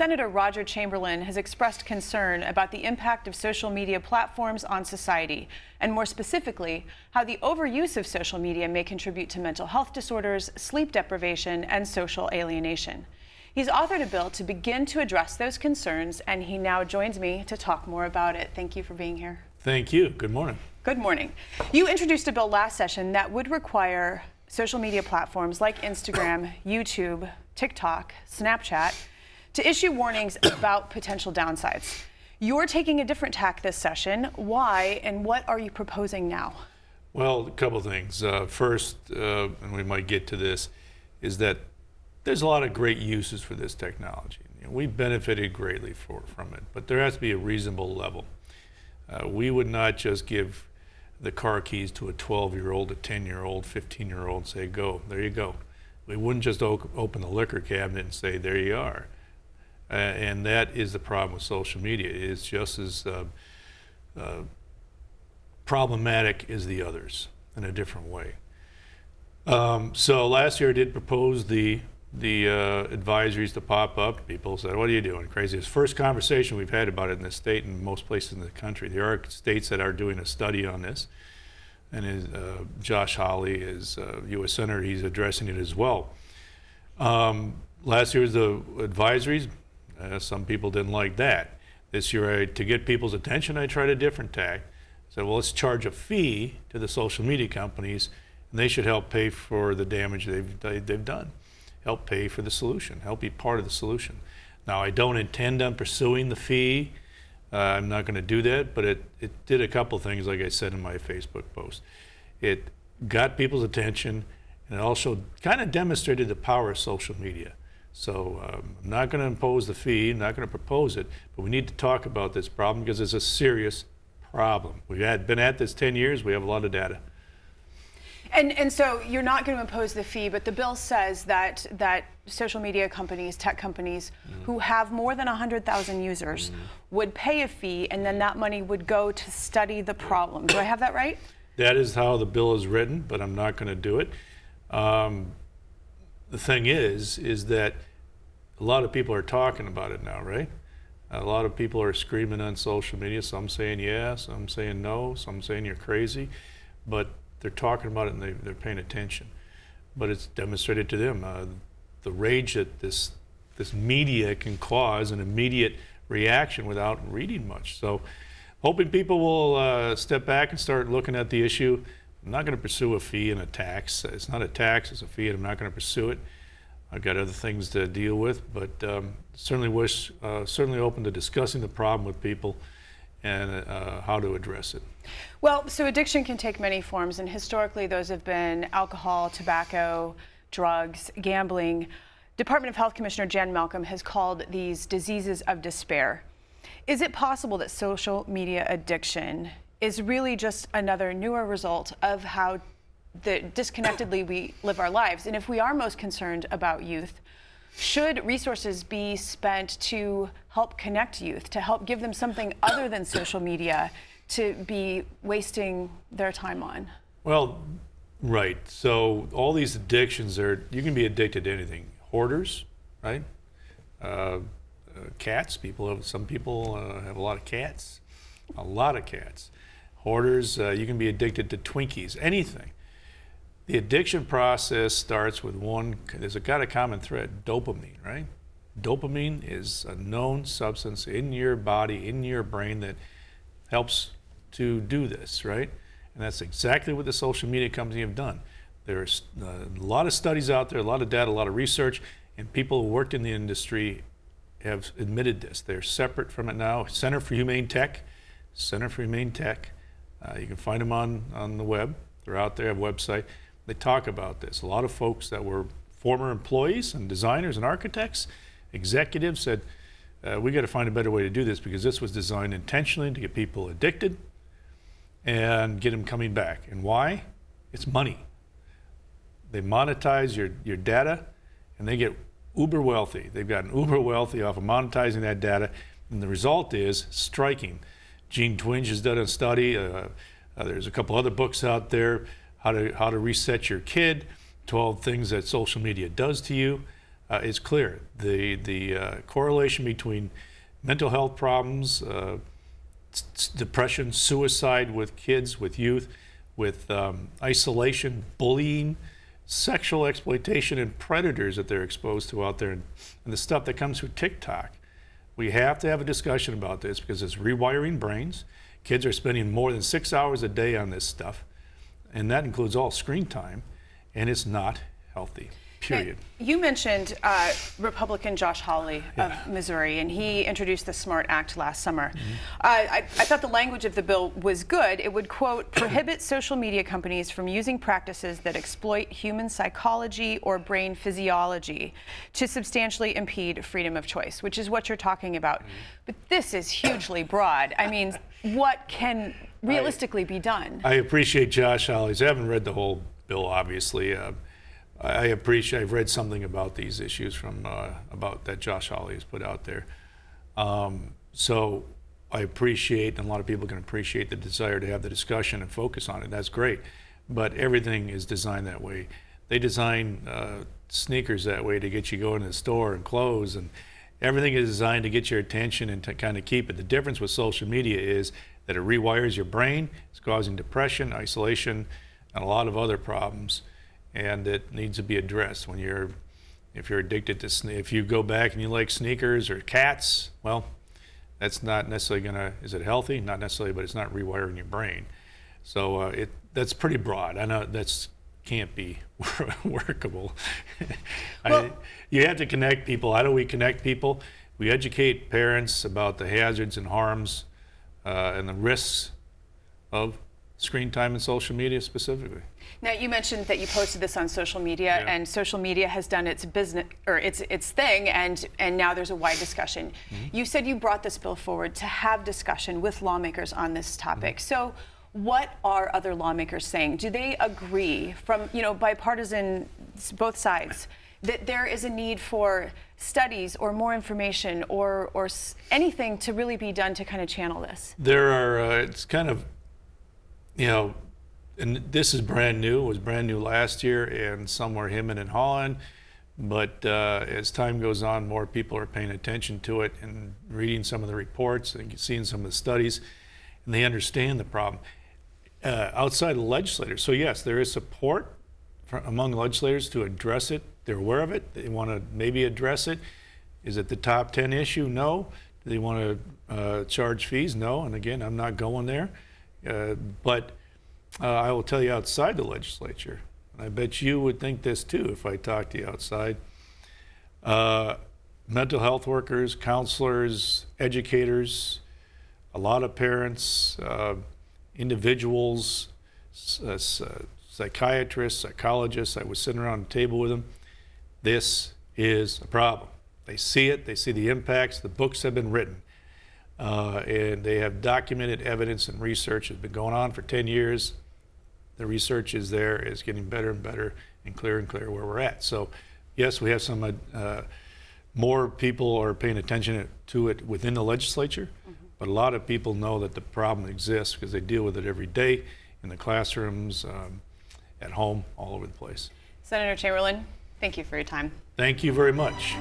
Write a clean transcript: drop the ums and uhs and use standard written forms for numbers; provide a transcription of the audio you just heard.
Senator Roger Chamberlain has expressed concern about the impact of social media platforms on society, and more specifically, how the overuse of social media may contribute to mental health disorders, sleep deprivation, and social alienation. He's authored a bill to begin to address those concerns, and he now joins me to talk more about it. Thank you for being here. Thank you. Good morning. Good morning. You introduced a bill last session that would require social media platforms like Instagram, YouTube, TikTok, Snapchat to issue warnings about potential downsides. You're taking a different tack this session. Why, and what are you proposing now? Well, a couple things. First, and we might get to this, is that there's a lot of great uses for this technology. We've benefited greatly from it, but there has to be a reasonable level. We would not just give the car keys to a 12-year-old, a 10-year-old, 15-year-old and say, go, there you go. We wouldn't just open the liquor cabinet and say, there you are. And that is the problem with social media. It's just as problematic as the others in a different way. So last year I did propose the advisories to pop up. People said, what are you doing? Crazy. It's the first conversation we've had about it in this state and most places in the country. There are states that are doing a study on this. And Josh Hawley is U.S. Senator. He's addressing it as well. Last year was the advisories. Some people didn't like that. This year, to get people's attention, I tried a different tack. So, well, let's charge a fee to the social media companies, and they should help pay for the damage they've done. Help pay for the solution. Help be part of the solution. Now, I don't intend on pursuing the fee. I'm not going to do that, but it did a couple things, like I said in my Facebook post. It got people's attention, and it also kind of demonstrated the power of social media. So I'm not going to impose the fee, I'm not going to propose it, but we need to talk about this problem because it's a serious problem. We've been at this 10 years, we have a lot of data. And so you're not going to impose the fee, but the bill says that social media companies, tech companies, who have more than 100,000 users would pay a fee, and then that money would go to study the problem. Do I have that right? That is how the bill is written, but I'm not going to do it. The thing is that a lot of people are talking about it now, right? A lot of people are screaming on social media, some saying yes, some saying no, some saying you're crazy, but they're talking about it and they're paying attention. But it's demonstrated to them the rage that this media can cause an immediate reaction without reading much. So hoping people will step back and start looking at the issue. I'm not going to pursue a fee and a tax. It's not a tax, it's a fee, and I'm not going to pursue it. I've got other things to deal with, but certainly open to discussing the problem with people and how to address it. Well, so addiction can take many forms, and historically those have been alcohol, tobacco, drugs, gambling. Department of Health Commissioner Jan Malcolm has called these diseases of despair. Is it possible that social media addiction is really just another newer result of how disconnectedly we live our lives? And if we are most concerned about youth, should resources be spent to help connect youth, to help give them something other than social media to be wasting their time on? Well, right. So all these addictions you can be addicted to anything. Hoarders, right? Cats. Some people have a lot of cats. A lot of cats. Hoarders, you can be addicted to Twinkies, anything. The addiction process starts with there's got a common thread, dopamine, right? Dopamine is a known substance in your body, in your brain that helps to do this, right? And that's exactly what the social media companies have done. There's a lot of studies out there, a lot of data, a lot of research, and people who worked in the industry have admitted this. They're separate from it now. Center for Humane Tech. You can find them on the web. They're out there, have a website. They talk about this. A lot of folks that were former employees and designers and architects, executives said, we got to find a better way to do this because this was designed intentionally to get people addicted and get them coming back. And why? It's money. They monetize your data and they get uber wealthy. They've gotten uber wealthy off of monetizing that data, and the result is striking. Gene Twenge has done a study. There's a couple other books out there, how to reset your kid, 12 things that social media does to you. is clear. The correlation between mental health problems, depression, suicide with kids, with youth, with isolation, bullying, sexual exploitation, and predators that they're exposed to out there, and the stuff that comes through TikTok. We have to have a discussion about this because it's rewiring brains. Kids are spending more than 6 hours a day on this stuff, and that includes all screen time, and it's not healthy. Period. Now, you mentioned Republican Josh Hawley of Missouri, and he introduced the SMART Act last summer. I thought the language of the bill was good. It would, quote, prohibit social media companies from using practices that exploit human psychology or brain physiology to substantially impede freedom of choice, which is what you're talking about. But this is hugely broad. I mean, what can realistically be done? I appreciate Josh Hawley's. I haven't read the whole bill, obviously. I've read something about these issues from about that Josh Hawley has put out there. So I appreciate, and a lot of people can appreciate the desire to have the discussion and focus on it. That's great. But everything is designed that way. They design sneakers that way to get you going to the store and clothes, and everything is designed to get your attention and to kind of keep it. The difference with social media is that it rewires your brain. It's causing depression, isolation, and a lot of other problems. And it needs to be addressed. If you're addicted to if you go back and you like sneakers or cats, well, that's not necessarily is it healthy? Not necessarily, but it's not rewiring your brain. So that's pretty broad. I know that's can't be workable. Well, you have to connect people. How do we connect people? We educate parents about the hazards and harms and the risks of screen time and social media specifically. Now, you mentioned that you posted this on social media, and social media has done its business or its thing, and now there's a wide discussion. You said you brought this bill forward to have discussion with lawmakers on this topic. So, what are other lawmakers saying? Do they agree, from bipartisan both sides, that there is a need for studies or more information or anything to really be done to kind of channel this? There are. It's kind of, and this is brand new. It was brand new last year, and some were hemming and hawing. But as time goes on, more people are paying attention to it and reading some of the reports and seeing some of the studies, and they understand the problem outside of legislators. So yes, there is support among legislators to address it. They're aware of it. They want to maybe address it. Is it the top 10 issue? No. Do they want to charge fees? No. And again, I'm not going there. But I will tell you, outside the legislature, and I bet you would think this too if I talked to you outside, mental health workers, counselors, educators, a lot of parents, individuals, psychiatrists, psychologists. I was sitting around the table with them. This is a problem. They see it. They see the impacts. The books have been written. And they have documented evidence and research that's been going on for 10 years. The research is there. It's getting better and better and clearer where we're at. So, yes, we have some more people are paying attention to it within the legislature, but a lot of people know that the problem exists because they deal with it every day in the classrooms, at home, all over the place. Senator Chamberlain, thank you for your time. Thank you very much.